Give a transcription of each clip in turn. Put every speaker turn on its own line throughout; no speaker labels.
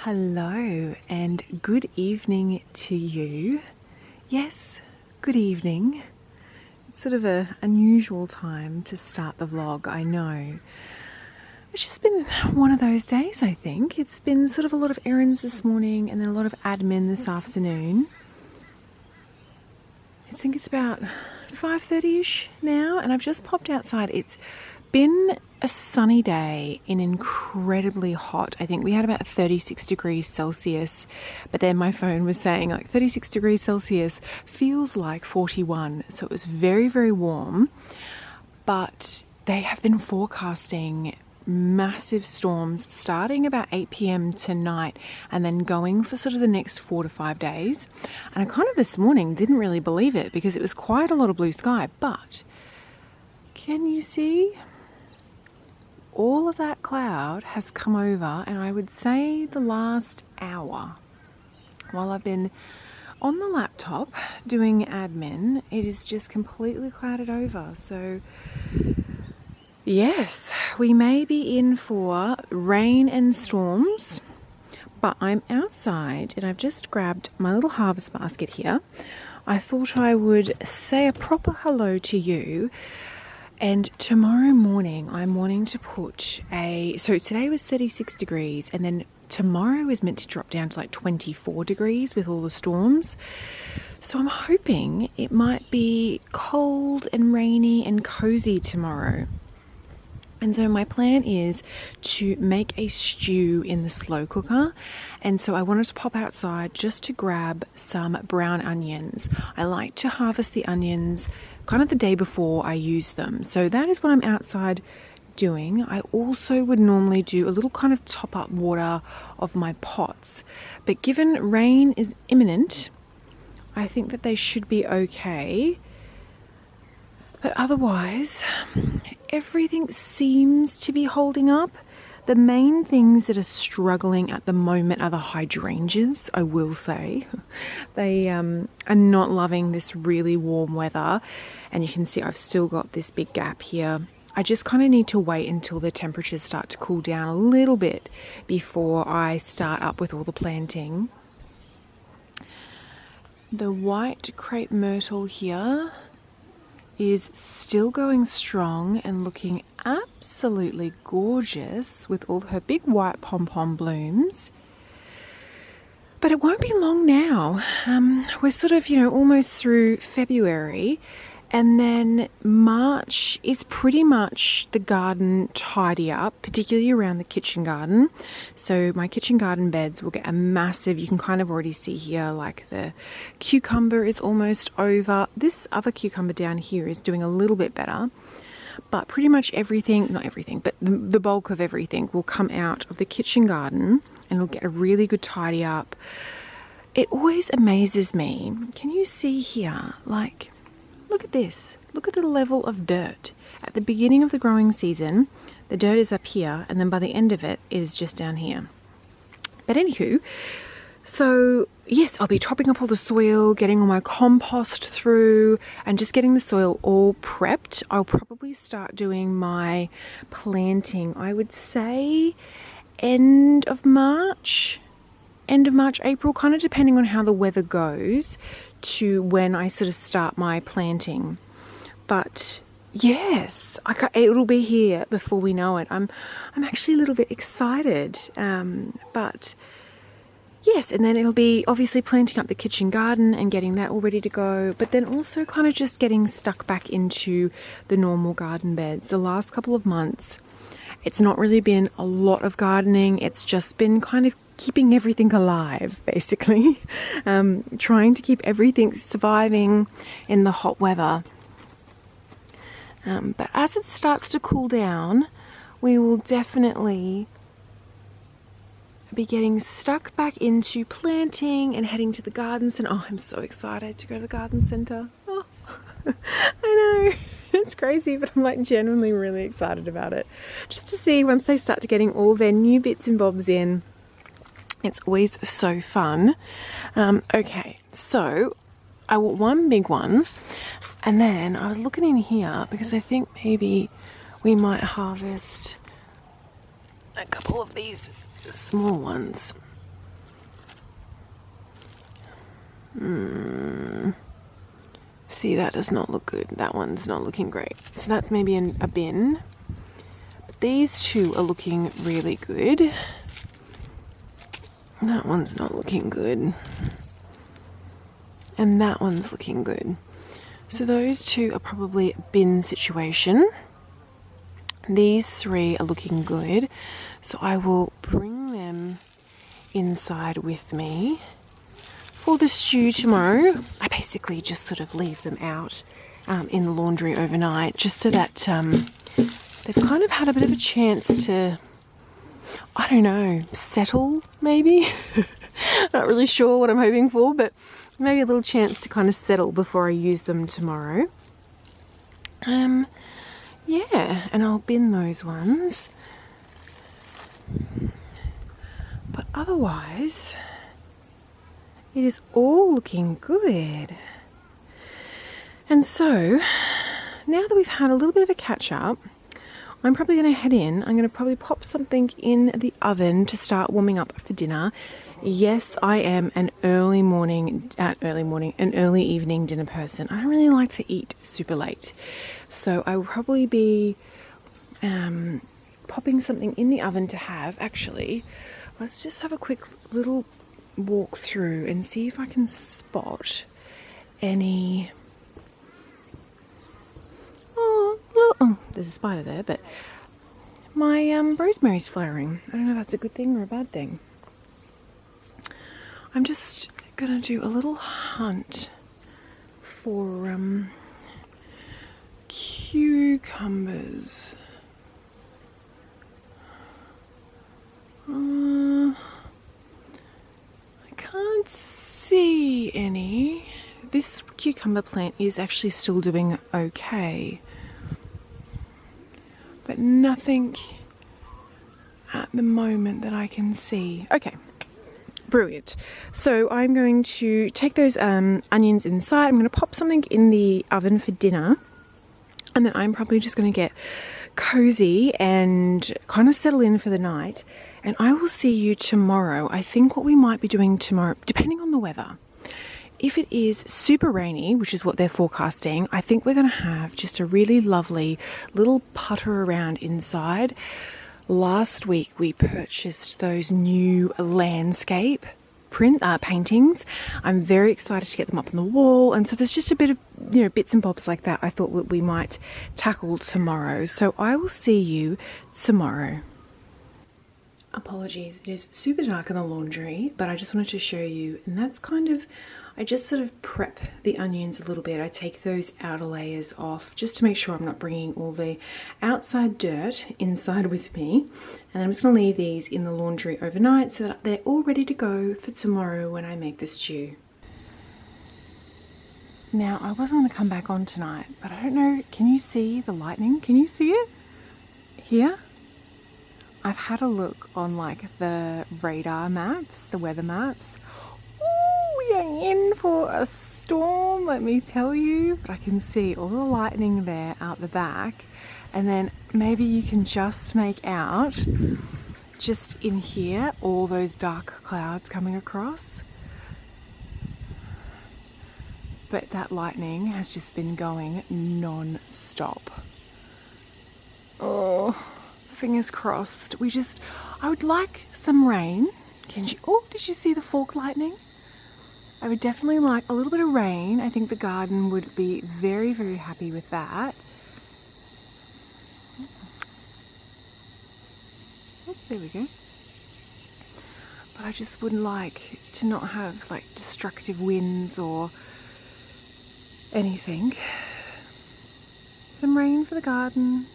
Hello and good evening to you. Yes, good evening. It's sort of an unusual time to start the vlog, I know. It's just been one of those days, I think. It's been sort of a lot of errands this morning and then a lot of admin this afternoon. I think it's about 5:30ish now and I've just popped outside. It's been a sunny day and incredibly hot. I think we had about 36 degrees Celsius, but then my phone was saying like 36 degrees Celsius feels like 41. So it was very, very warm, but they have been forecasting massive storms starting about 8 p.m. tonight and then going for sort of the next 4 to 5 days. And I kind of this morning didn't really believe it because it was quite a lot of blue sky, but can you see? All of that cloud has come over, and I would say the last hour while I've been on the laptop doing admin, it is just completely clouded over. So yes, we may be in for rain and storms, but I'm outside and I've just grabbed my little harvest basket here. I thought I would say a proper hello to you. And tomorrow morning I'm wanting to put so today was 36 degrees and then tomorrow is meant to drop down to like 24 degrees with all the storms. So I'm hoping it might be cold and rainy and cozy tomorrow. And so my plan is to make a stew in the slow cooker. And so I wanted to pop outside just to grab some brown onions. I like to harvest the onions kind of the day before I use them. So that is what I'm outside doing. I also would normally do a little kind of top up water of my pots. But given rain is imminent, I think that they should be okay. But otherwise, everything seems to be holding up. The main things that are struggling at the moment are the hydrangeas, I will say. They are not loving this really warm weather. And you can see I've still got this big gap here. I just kind of need to wait until the temperatures start to cool down a little bit before I start up with all the planting. The white crepe myrtle here is still going strong and looking absolutely gorgeous with all her big white pom-pom blooms. But it won't be long now. We're sort of, almost through February, and then March is pretty much the garden tidy up, particularly around the kitchen garden. So my kitchen garden beds will get a massive, you can kind of already see here, like the cucumber is almost over. This other cucumber down here is doing a little bit better, but pretty much everything, not everything, but the bulk of everything will come out of the kitchen garden and we'll get a really good tidy up. It always amazes me. Can you see here, like, look at this. Look at the level of dirt. At the beginning of the growing season, the dirt is up here, and then by the end of it, it is just down here. But anywho, so yes, I'll be chopping up all the soil, getting all my compost through, and just getting the soil all prepped. I'll probably start doing my planting, I would say, end of March, April, kind of depending on how the weather goes, to when I sort of start my planting. But yes, it'll be here before we know it. I'm actually a little bit excited, but yes, and then it'll be obviously planting up the kitchen garden and getting that all ready to go, but then also kind of just getting stuck back into the normal garden beds. The last couple of months, it's not really been a lot of gardening. It's just been kind of keeping everything alive, basically. Trying to keep everything surviving in the hot weather. But as it starts to cool down, we will definitely be getting stuck back into planting and heading to the garden center. Oh, I'm so excited to go to the garden center. Oh, I know. It's crazy, but I'm like genuinely really excited about it. Just to see once they start to getting all their new bits and bobs in. It's always so fun. Okay, so I want one big one, and then I was looking in here because I think maybe we might harvest a couple of these small ones. See, that does not look good. That one's not looking great. So that's maybe in a bin. But these two are looking really good. That one's not looking good. And that one's looking good. So those two are probably a bin situation. These three are looking good. So I will bring them inside with me for the stew tomorrow. I basically just sort of leave them out in the laundry overnight, just so that they've kind of had a bit of a chance to, I don't know, settle maybe. Not really sure what I'm hoping for, but maybe a little chance to kind of settle before I use them tomorrow. Yeah, and I'll bin those ones. But otherwise, it is all looking good. And so, now that we've had a little bit of a catch up, I'm probably going to head in. I'm going to probably pop something in the oven to start warming up for dinner. Yes, I am an early evening dinner person. I don't really like to eat super late. So I will probably be popping something in the oven to have. Actually, let's just have a quick little walk through and see if I can spot any... Oh, there's a spider there, but my rosemary's flowering. I don't know if that's a good thing or a bad thing. I'm just gonna do a little hunt for cucumbers. I can't see any. This cucumber plant is actually still doing okay, but nothing at the moment that I can see. Okay, brilliant. So I'm going to take those onions inside. I'm going to pop something in the oven for dinner, and then I'm probably just going to get cozy and kind of settle in for the night, and I will see you tomorrow. I think what we might be doing tomorrow, depending on the weather, if it is super rainy, which is what they're forecasting, I think we're going to have just a really lovely little putter around inside. Last week we purchased those new landscape paintings. I'm very excited to get them up on the wall, and so there's just a bit of, bits and bobs like that I thought we might tackle tomorrow. So I will see you tomorrow. Apologies, it is super dark in the laundry, but I just wanted to show you, and that's kind of, I just sort of prep the onions a little bit. I take those outer layers off just to make sure I'm not bringing all the outside dirt inside with me. And then I'm just going to leave these in the laundry overnight so that they're all ready to go for tomorrow when I make the stew. Now, I wasn't going to come back on tonight, but I don't know, can you see the lightning? Can you see it? Here? I've had a look on like the radar maps, the weather maps. We are in for a storm, let me tell you. But I can see all the lightning there out the back, and then maybe you can just make out, just in here, all those dark clouds coming across. But that lightning has just been going non-stop. Oh, fingers crossed. I would like some rain. Did you see the fork lightning? I would definitely like a little bit of rain. I think the garden would be very, very happy with that. Oh, there we go. But I just wouldn't like to not have like destructive winds or anything. Some rain for the garden.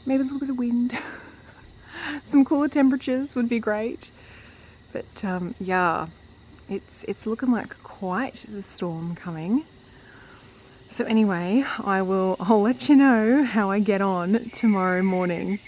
Maybe a little bit of wind. Some cooler temperatures would be great. But yeah, it's looking like quite the storm coming. So anyway, I'll let you know how I get on tomorrow morning.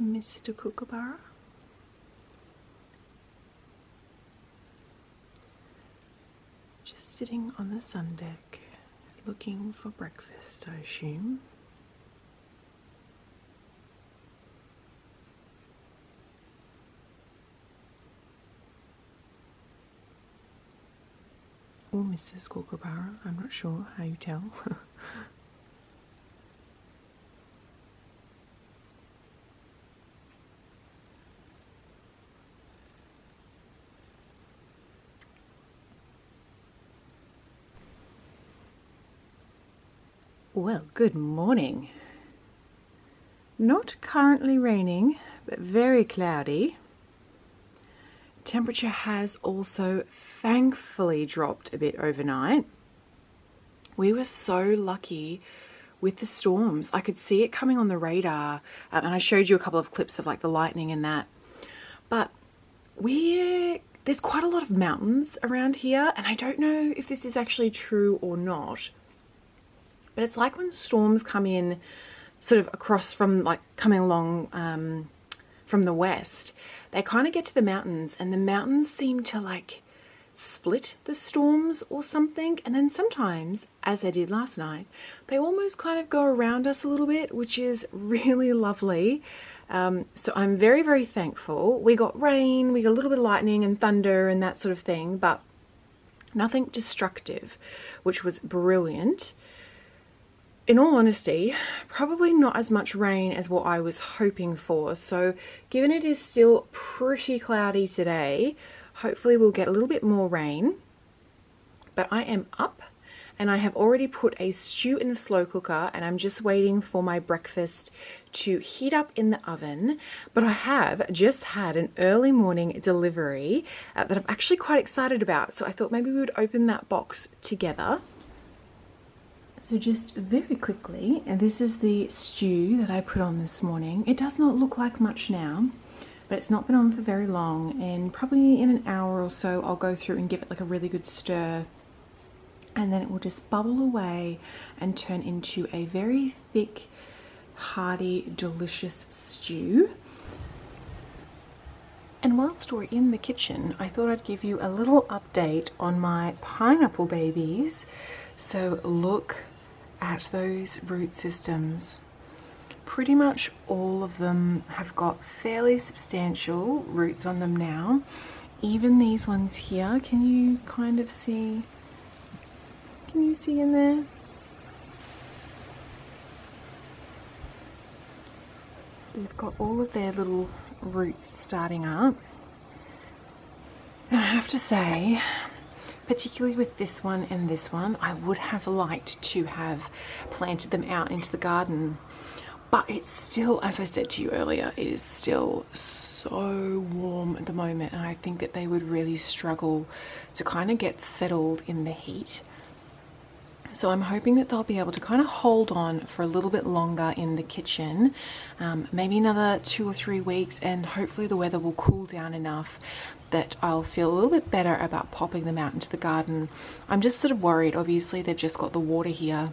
Mr. Kookaburra. Just sitting on the sun deck, looking for breakfast, I assume. Or Mrs. Kookaburra, I'm not sure how you tell. Well, good morning. Not currently raining, but very cloudy. Temperature has also thankfully dropped a bit overnight. We were so lucky with the storms. I could see it coming on the radar, and I showed you a couple of clips of like the lightning and that. But there's quite a lot of mountains around here, and I don't know if this is actually true or not. But it's like when storms come in sort of across from like coming along from the west, they kind of get to the mountains and the mountains seem to like split the storms or something. And then sometimes, as they did last night, they almost kind of go around us a little bit, which is really lovely. So I'm very, very thankful. We got rain, we got a little bit of lightning and thunder and that sort of thing, but nothing destructive, which was brilliant. In all honesty, probably not as much rain as what I was hoping for. So given it is still pretty cloudy today, hopefully we'll get a little bit more rain. But I am up and I have already put a stew in the slow cooker and I'm just waiting for my breakfast to heat up in the oven. But I have just had an early morning delivery that I'm actually quite excited about. So I thought maybe we would open that box together. So just very quickly, and this is the stew that I put on this morning. It does not look like much now, but it's not been on for very long, and probably in an hour or so I'll go through and give it like a really good stir, and then it will just bubble away and turn into a very thick, hearty, delicious stew. And whilst we're in the kitchen, I thought I'd give you a little update on my pineapple babies. So look at those root systems. Pretty much all of them have got fairly substantial roots on them now. Even these ones here, can you kind of see? Can you see in there? They've got all of their little roots starting up. And I have to say, particularly with this one and this one, I would have liked to have planted them out into the garden. But it's still, as I said to you earlier, it is still so warm at the moment, and I think that they would really struggle to kind of get settled in the heat. So I'm hoping that they'll be able to kind of hold on for a little bit longer in the kitchen, maybe another 2 or 3 weeks, and hopefully the weather will cool down enough that I'll feel a little bit better about popping them out into the garden. I'm just sort of worried. Obviously they've just got the water here,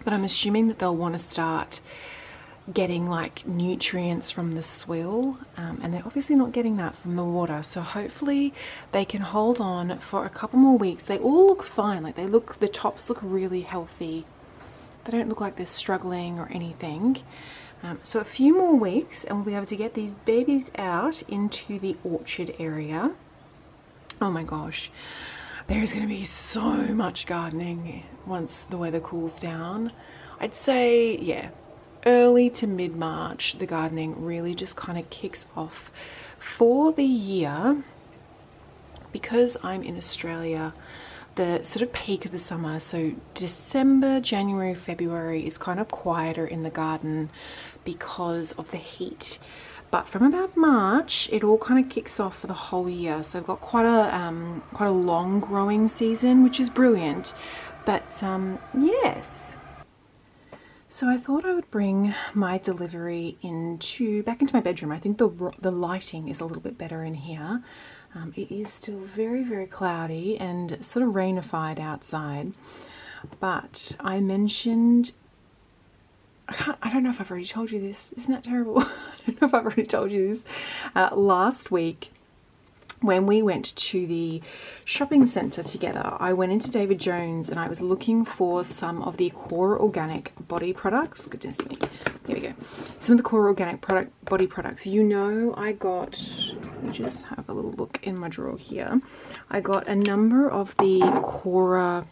but I'm assuming that they'll want to start getting like nutrients from the soil, and they're obviously not getting that from the water. So hopefully they can hold on for a couple more weeks. They all look fine. Like the tops look really healthy. They don't look like they're struggling or anything. So a few more weeks and we'll be able to get these babies out into the orchard area. Oh my gosh, there's going to be so much gardening once the weather cools down. I'd say, yeah, early to mid-March, the gardening really just kind of kicks off for the year. Because I'm in Australia, the sort of peak of the summer, so December, January, February is kind of quieter in the garden because of the heat. But from about March, it all kind of kicks off for the whole year. So I've got quite a long growing season, which is brilliant. But yes. So I thought I would bring my delivery back into my bedroom. I think the lighting is a little bit better in here. It is still very, very cloudy and sort of rainified outside. But I mentioned I don't know if I've already told you this. Isn't that terrible? I don't know if I've already told you this. Last week, when we went to the shopping centre together, I went into David Jones and I was looking for some of the Kora Organic body products. Goodness me. Here we go. Some of the Kora Organic body products. You know, I got, let me just have a little look in my drawer here. I got a number of the Kora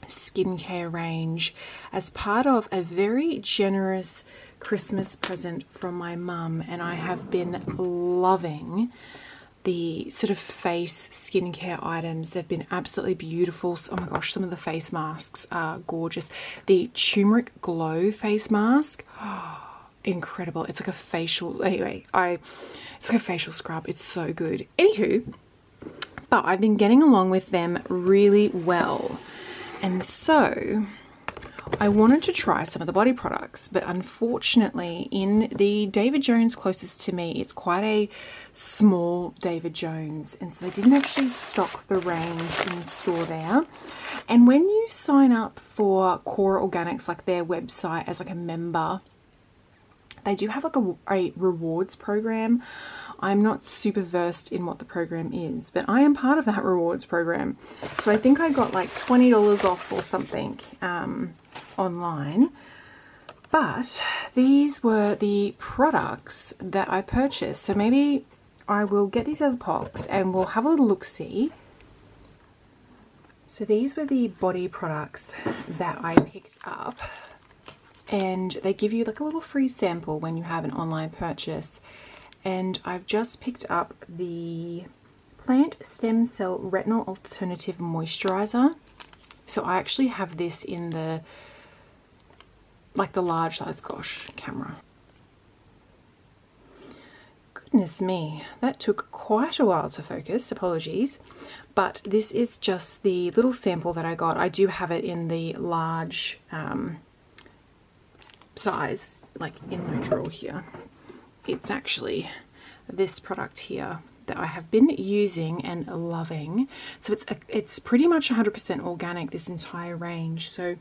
skincare range as part of a very generous Christmas present from my mum, and I have been loving the sort of face skincare items. They've been absolutely beautiful. Oh my gosh, some of the face masks are gorgeous. The turmeric glow face mask, oh, incredible. It's like a facial, anyway, it's like a facial scrub. It's so good. Anywho, but I've been getting along with them really well. And so I wanted to try some of the body products, but unfortunately in the David Jones closest to me, it's quite a small David Jones, and so they didn't actually stock the range in store there. And when you sign up for Kora Organics, like their website, as like a member, they do have like a rewards program. I'm not super versed in what the program is, but I am part of that rewards program. So I think I got like $20 off or something online. But these were the products that I purchased. So maybe I will get these out of the box and we'll have a little look-see. So these were the body products that I picked up. And they give you like a little free sample when you have an online purchase. And I've just picked up the Plant Stem Cell Retinol Alternative Moisturizer. So I actually have this in the, like the large size, gosh, camera. Goodness me, that took quite a while to focus, apologies. But this is just the little sample that I got. I do have it in the large size, like in my drawer here. It's actually this product here that I have been using and loving. So it's pretty much 100% organic, this entire range. So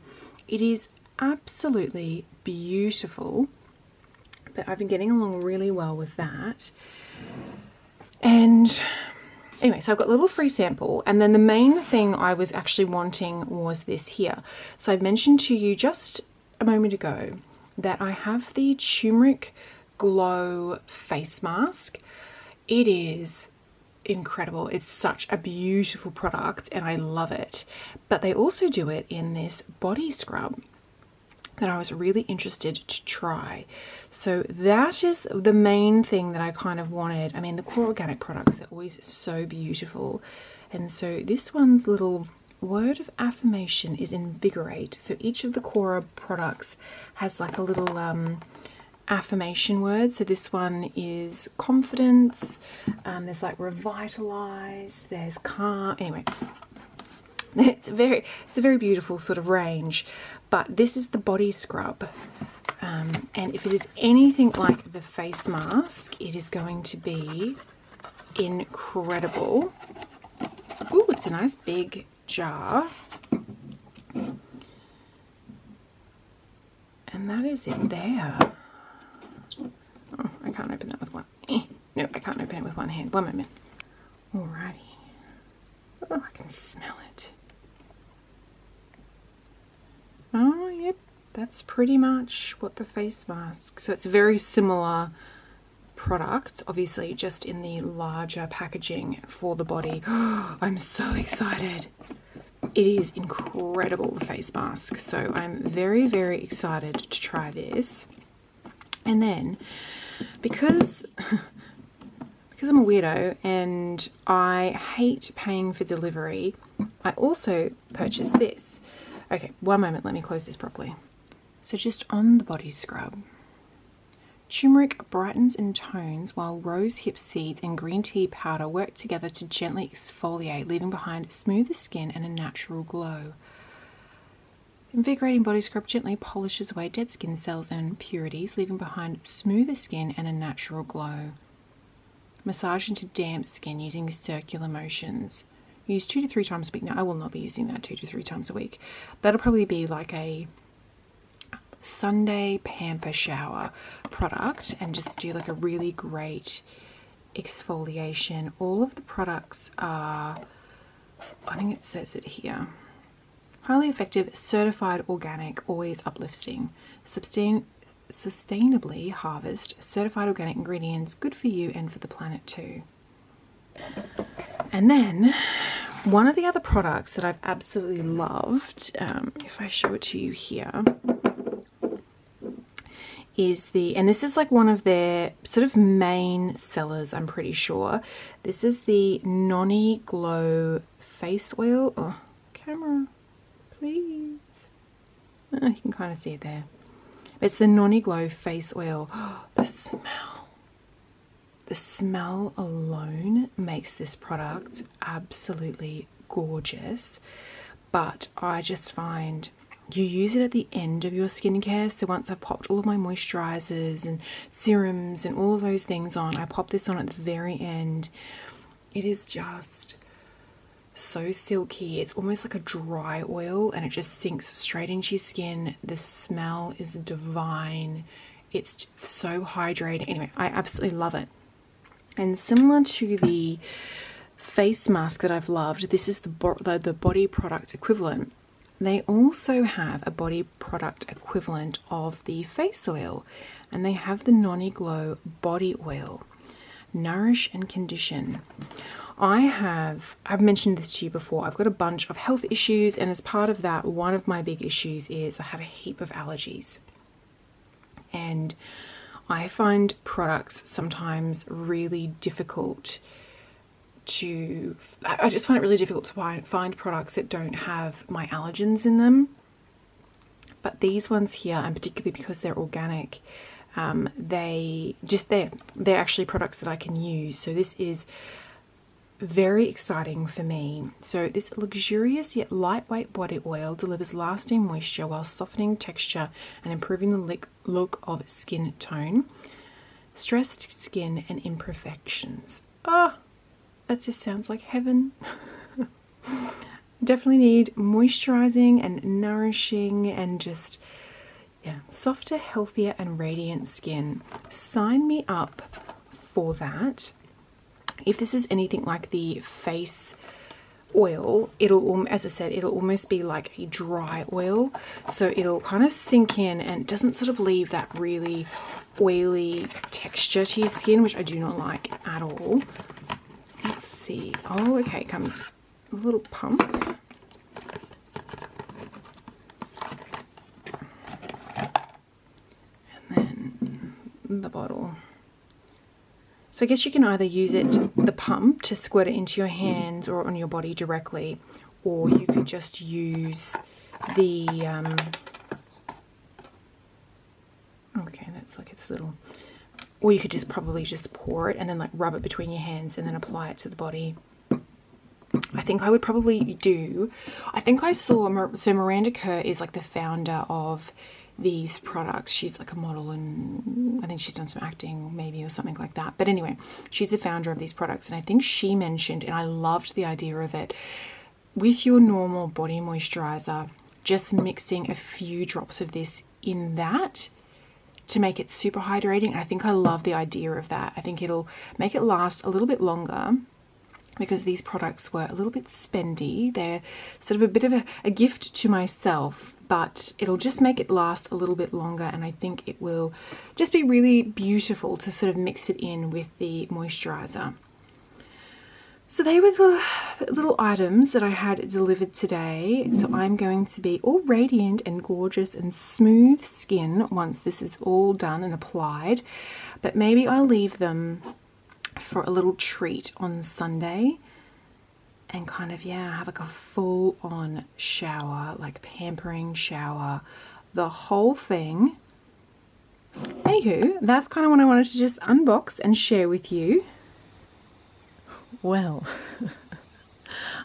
it is absolutely beautiful. But I've been getting along really well with that. And anyway, so I've got a little free sample. And then the main thing I was actually wanting was this here. So I mentioned to you just a moment ago that I have the turmeric glow face mask. It is incredible. It's such a beautiful product and I love it. But they also do it in this body scrub that I was really interested to try. So that is the main thing that I kind of wanted. I mean, the Kora Organic products are always so beautiful. And so this one's little word of affirmation is invigorate. So each of the Kora products has like a little affirmation word. So this one is confidence, there's like revitalize, there's calm. Anyway, it's a very beautiful sort of range. But this is the body scrub, and if it is anything like the face mask, it is going to be incredible. Ooh, it's a nice big jar. And that is it there. Oh, I can't open that with one. No, I can't open it with one hand. One moment. Alrighty. Oh, I can smell it. Oh, yep. That's pretty much what the face mask. So it's a very similar product, obviously just in the larger packaging for the body. I'm so excited. It is incredible, the face mask. So I'm very, very excited to try this. And then because I'm a weirdo and I hate paying for delivery, I also purchased this. Okay, one moment, let me close this properly. So just on the body scrub, turmeric brightens and tones while rose hip seeds and green tea powder work together to gently exfoliate, leaving behind smoother skin and a natural glow. Invigorating body scrub gently polishes away dead skin cells and impurities, leaving behind smoother skin and a natural glow. Massage into damp skin using circular motions. Use 2 to 3 times a week. Now, I will not be using that 2 to 3 times a week. That'll probably be like a Sunday pamper shower product and just do like a really great exfoliation. All of the products are, I think it says it here, highly effective, certified organic, always uplifting, sustainably harvest, certified organic ingredients, good for you and for the planet too. And then one of the other products that I've absolutely loved, if I show it to you here, is and this is like one of their sort of main sellers, I'm pretty sure. This is the Noni Glow face oil. Oh, camera, please. Oh, you can kind of see it there. It's the Noni Glow face oil. Oh, the smell. The smell alone makes this product absolutely gorgeous. But I just find you use it at the end of your skincare. So once I've popped all of my moisturizers and serums and all of those things on, I pop this on at the very end. It is just so silky. It's almost like a dry oil and it just sinks straight into your skin. The smell is divine. It's so hydrating. Anyway, I absolutely love it. And similar to the face mask that I've loved, this is the body product equivalent. They also have a body product equivalent of the face oil, and they have the Noni Glow body oil. Nourish and condition. I've mentioned this to you before. I've got a bunch of health issues, and as part of that, one of my big issues is I have a heap of allergies. And I find products sometimes really difficult I just find it really difficult to find products that don't have my allergens in them. But these ones here, and particularly because they're organic, they're actually products that I can use. So this is very exciting for me. So this luxurious yet lightweight body oil delivers lasting moisture while softening texture and improving the look of skin tone, stressed skin and imperfections. That just sounds like heaven. Definitely need moisturizing and nourishing and just, yeah, softer, healthier and radiant skin. Sign me up for that. If this is anything like the face oil, it'll, as I said, it'll almost be like a dry oil. So it'll kind of sink in and it doesn't sort of leave that really oily texture to your skin, which I do not like at all. Let's see. Oh, okay, it comes a little pump. And then the bottle. So I guess you can either use the pump to squirt it into your hands or on your body directly, or you could just use the, okay, that's like its little, or you could just probably just pour it and then like rub it between your hands and then apply it to the body. I think I would probably I think I saw, so Miranda Kerr is like the founder of these products. She's like a model and I think she's done some acting maybe or something like that. But anyway, she's the founder of these products, and I think she mentioned, and I loved the idea of it, with your normal body moisturizer, just mixing a few drops of this in that to make it super hydrating. I think I love the idea of that. I think it'll make it last a little bit longer because these products were a little bit spendy. They're sort of a bit of a gift to myself, but it'll just make it last a little bit longer, and I think it will just be really beautiful to sort of mix it in with the moisturizer. So they were the little items that I had delivered today. So I'm going to be all radiant and gorgeous and smooth skin once this is all done and applied. But maybe I'll leave them for a little treat on Sunday and kind of, yeah, have like a full-on shower, like pampering shower, the whole thing. Anywho, that's kind of what I wanted to just unbox and share with you. Well,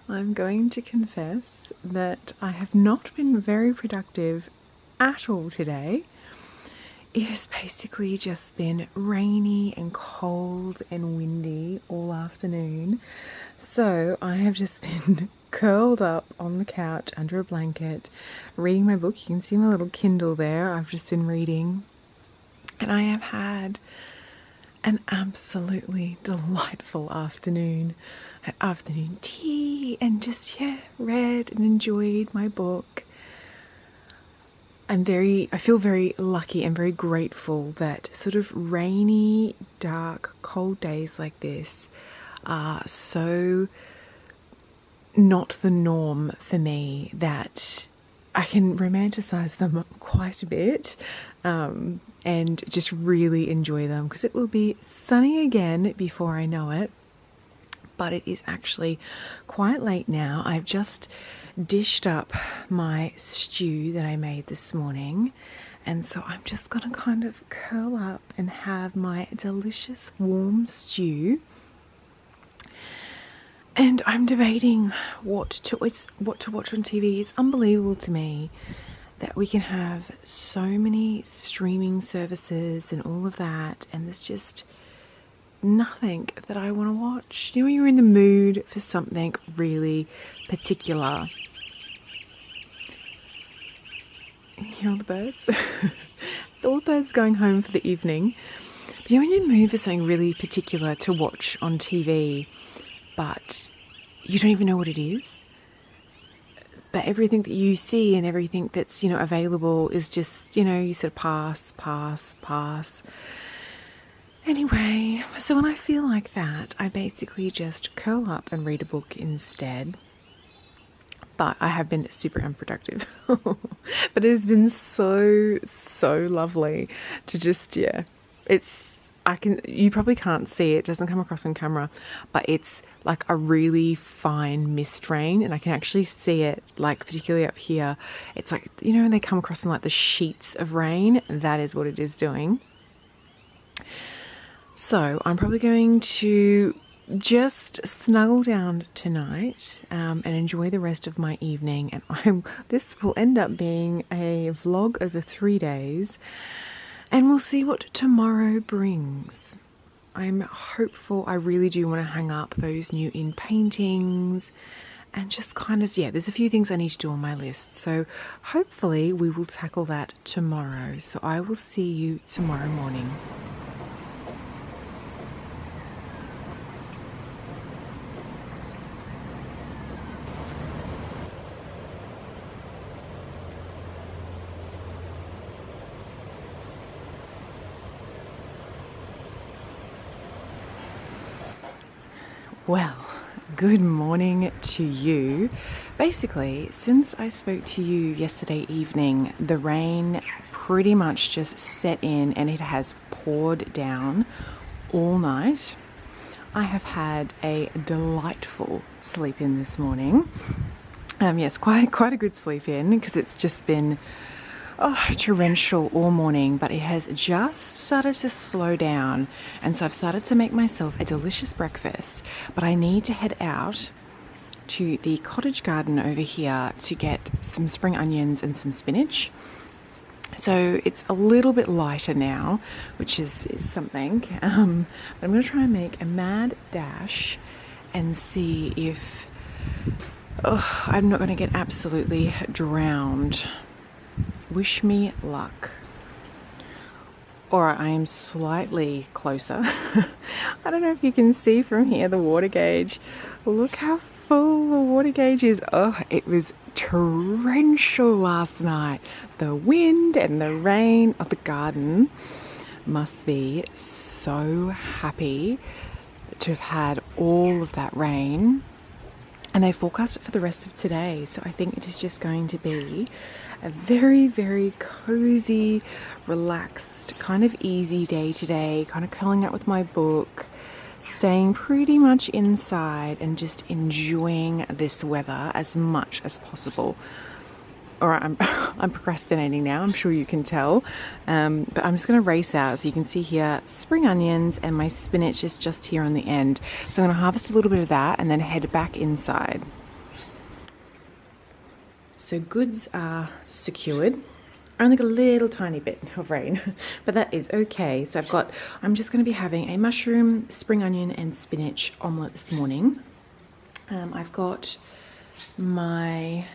I'm going to confess that I have not been very productive at all today. It has basically just been rainy and cold and windy all afternoon. So I have just been curled up on the couch under a blanket, reading my book. You can see my little Kindle there. I've just been reading, and I have had an absolutely delightful afternoon. Had afternoon tea and just, read and enjoyed my book. I feel very lucky and very grateful that sort of rainy, dark, cold days like this are so not the norm for me, that I can romanticize them quite a bit and just really enjoy them, because it will be sunny again before I know it. But it is actually quite late now. I've just dished up my stew that I made this morning, and so I'm just gonna kind of curl up and have my delicious warm stew. And I'm debating what to watch on TV. It's unbelievable to me that we can have so many streaming services and all of that, and there's just nothing that I want to watch. You know, when you're in the mood for something really particular. You hear all the birds? All the birds going home for the evening. But you're in the mood for something really particular to watch on TV, but you don't even know what it is. But everything that you see and everything that's, available is just, you sort of pass. Anyway, so when I feel like that, I basically just curl up and read a book instead. But I have been super unproductive. But it has been so lovely to just, you probably can't see it, doesn't come across on camera, but it's like a really fine mist rain, and I can actually see it, like particularly up here. It's like, when they come across in like the sheets of rain, that is what it is doing. So I'm probably going to just snuggle down tonight and enjoy the rest of my evening. And this will end up being a vlog over 3 days, and we'll see what tomorrow brings. I'm hopeful. I really do want to hang up those new in paintings and just kind of, there's a few things I need to do on my list. So hopefully we will tackle that tomorrow. So I will see you tomorrow morning. Well, good morning to you. Basically, since I spoke to you yesterday evening, the rain pretty much just set in and it has poured down all night. I have had a delightful sleep in this morning. Yes, quite a good sleep in, because it's just been torrential all morning, but it has just started to slow down, and so I've started to make myself a delicious breakfast. But I need to head out to the cottage garden over here to get some spring onions and some spinach. So it's a little bit lighter now, which is something. But I'm going to try and make a mad dash and see if I'm not going to get absolutely drowned. Wish me luck. Alright, I am slightly closer. I don't know if you can see from here the water gauge. Look how full the water gauge is. It was torrential last night. The wind and the rain of the garden must be so happy to have had all of that rain. And they forecast it for the rest of today. So I think it is just going to be a very, very cozy, relaxed, kind of easy day today, kind of curling up with my book, staying pretty much inside and just enjoying this weather as much as possible. All right, I'm procrastinating now, I'm sure you can tell, but I'm just going to race out. So you can see here spring onions, and my spinach is just here on the end. So I'm going to harvest a little bit of that and then head back inside. So goods are secured. I only got a little tiny bit of rain, but that is okay. So I'm just going to be having a mushroom, spring onion and spinach omelette this morning. I've got my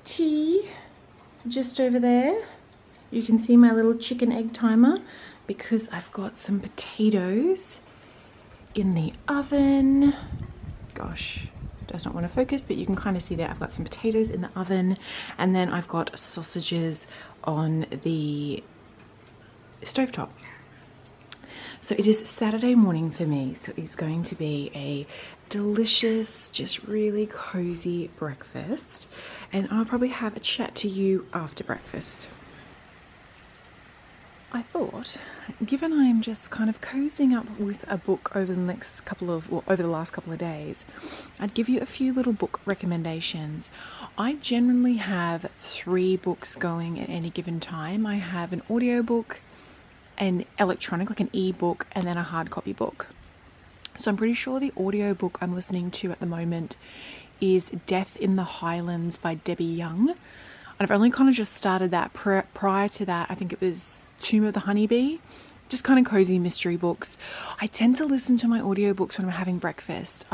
tea just over there. You can see my little chicken egg timer because I've got some potatoes in the oven. Gosh, does not want to focus, but you can kind of see that I've got some potatoes in the oven, and then I've got sausages on the stovetop. So it is Saturday morning for me, so it's going to be a delicious, just really cozy breakfast, and I'll probably have a chat to you after breakfast. I thought, given I'm just kind of cozying up with a book over the last couple of days, I'd give you a few little book recommendations. I generally have 3 books going at any given time. I have an audiobook, an electronic, like an e-book, and then a hard copy book. So I'm pretty sure the audiobook I'm listening to at the moment is Death in the Highlands by Debbie Young. And I've only kind of just started that. Prior to that, I think it was Tomb of the Honeybee, just kind of cozy mystery books. I tend to listen to my audiobooks when I'm having breakfast.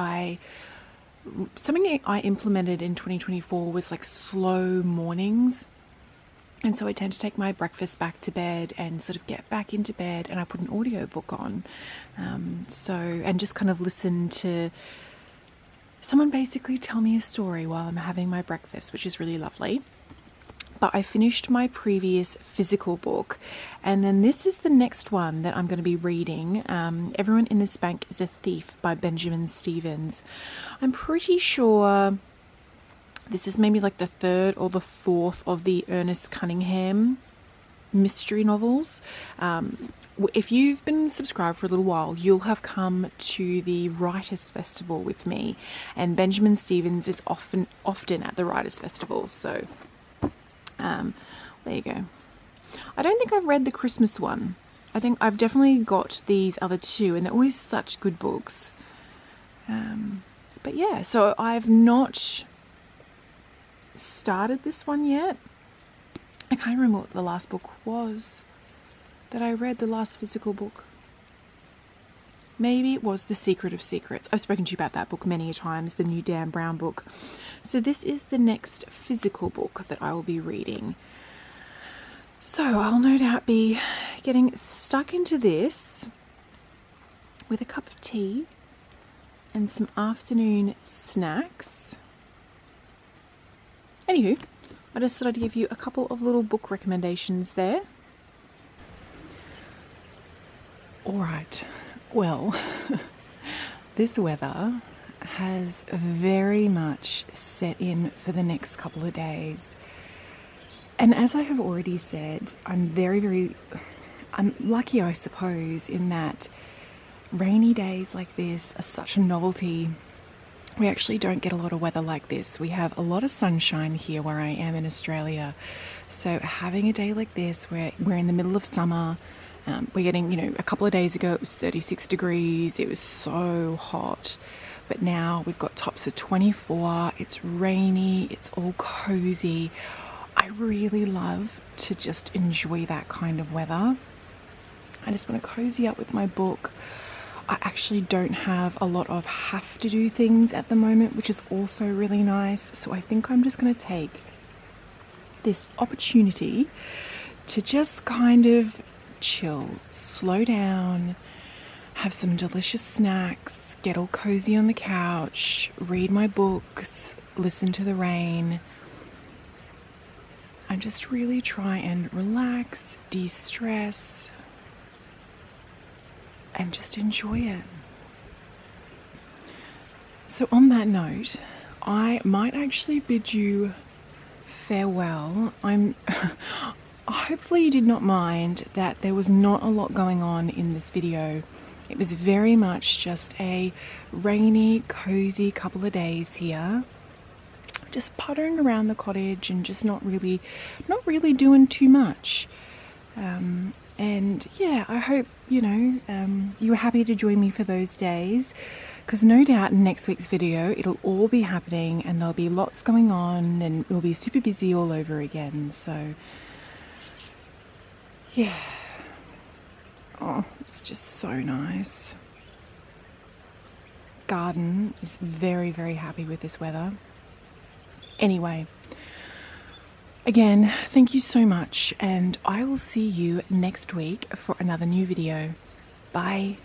Something I implemented in 2024 was like slow mornings. And so I tend to take my breakfast back to bed and sort of get back into bed, and I put an audiobook on. And just kind of listen to someone basically tell me a story while I'm having my breakfast, which is really lovely. But I finished my previous physical book, and then this is the next one that I'm going to be reading. Everyone in This Bank is a Thief by Benjamin Stevens. I'm pretty sure this is maybe like the 3rd or the 4th of the Ernest Cunningham mystery novels. If you've been subscribed for a little while, you'll have come to the Writers' Festival with me, and Benjamin Stevens is often at the Writers' Festival, so there you go. I don't think I've read the Christmas one. I think I've definitely got these other 2, and they're always such good books. But yeah, so I've not started this one yet. I can't remember what the last book was that I read, the last physical book. Maybe it was The Secret of Secrets. I've spoken to you about that book many a times, the new Dan Brown book. So this is the next physical book that I will be reading. So I'll no doubt be getting stuck into this with a cup of tea and some afternoon snacks. Anywho, I just thought I'd give you a couple of little book recommendations there. Alright, well, this weather has very much set in for the next couple of days. And as I have already said, I'm lucky, I suppose, in that rainy days like this are such a novelty. We actually don't get a lot of weather like this. We have a lot of sunshine here where I am in Australia. So having a day like this, where we're in the middle of summer, we're getting, a couple of days ago it was 36 degrees. It was so hot. But now we've got tops of 24. It's rainy. It's all cozy. I really love to just enjoy that kind of weather. I just want to cozy up with my book. I actually don't have a lot of have to do things at the moment, which is also really nice. So I think I'm just going to take this opportunity to just kind of chill, slow down, have some delicious snacks, get all cozy on the couch, read my books, listen to the rain, and just really try and relax, de-stress, and just enjoy it. So on that note, I might actually bid you farewell. Hopefully you did not mind that there was not a lot going on in this video. It was very much just a rainy, cozy couple of days here. Just puttering around the cottage and just not really doing too much. And yeah, I hope, you were happy to join me for those days, because no doubt in next week's video, it'll all be happening and there'll be lots going on and we'll be super busy all over again. So yeah. Oh, it's just so nice. garden is very, very happy with this weather. Anyway, again, thank you so much, and I will see you next week for another new video. Bye.